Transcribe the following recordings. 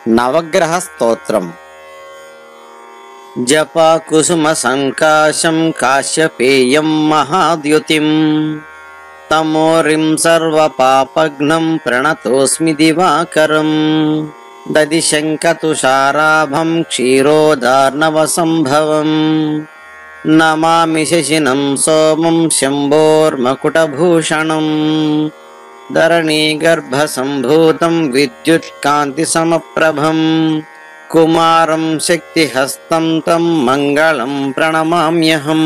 నవగ్రహ స్తోత్రం. జపాకుసుమ సంకాశం కాశ్యపేయం మహాద్యుతిం తమోరిం సర్వపాపఘ్నం ప్రణతోస్మి దివాకరం దదిశంకతుషారాభం క్షీరోదార్ణవ సంభవం నమామి శశినం సోమం శంభోర్మకుటభూషణం ధరణీగర్భసంభూతం విద్యుత్కాంతిసమప్రభం కుమారం శక్తిహస్తం తం మంగళం ప్రణమామ్యహం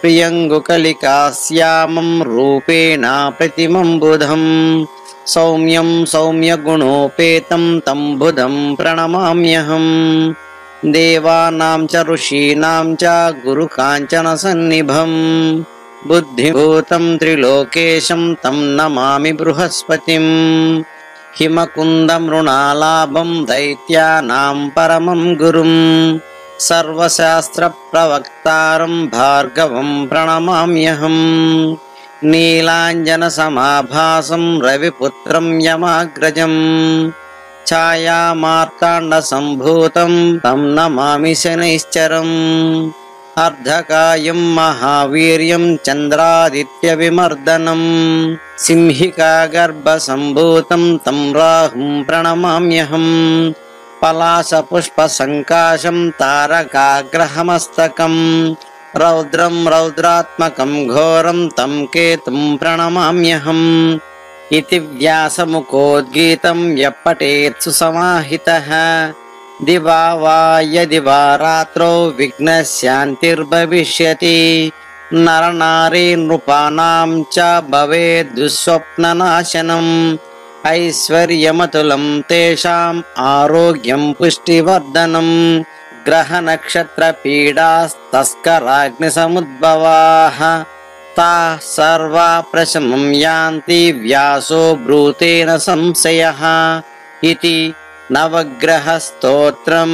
ప్రియంగుకలికాశ్యామం రూపేణ ప్రతిమం బుధం సౌమ్యం సౌమ్యగుణోపేతం తం బుధం ప్రణమామ్యహం దేవానాం చ ఋషీణాం చ గురుకాంచన సన్నిభం బుద్ధిభూతం త్రిలోకేశం తం నమామి బృహస్పతిం హిమకుందమృణాలాభం దైత్యానాం పరమం గురుం సర్వశాస్త్ర ప్రవక్తారం భార్గవం ప్రణమామ్యహం నీలాంజన సమాభాసం రవిపుత్రం యమాగ్రజం ఛాయామార్తాండ సంభూతం తం నమామి శనైశ్చరం అర్ధకాయం మహావీర్యం చంద్రాదిత్య విమర్దనం సింహికా గర్భ సంభూతం తం రాహుం ప్రణమామ్యహం పలాశ పుష్ప సంకాశం తారకాగ్రహమస్తకం రౌద్రం రౌద్రాత్మకం ఘోరం తం కేతుం ప్రణమామ్యహం ఇతి వ్యాసముఖోద్గీతం యప్పటేత్ సుసమాహితః దివా వా యది వా రాత్రౌ విఘ్నశాంతిర్భవిష్యతి నరనారీ నృపాణాం చ భవేద్ దుఃస్వప్ననాశనం ఐశ్వర్యమతులం తేషాం ఆరోగ్యం పుష్టివర్ధనం గ్రహనక్షత్ర పీడాస్తస్కరాగ్నిసముద్భవాః తాః సర్వా ప్రశమం యాంతి వ్యాసో బ్రూతేన సంశయః ఇతి నవగ్రహ స్తోత్రం.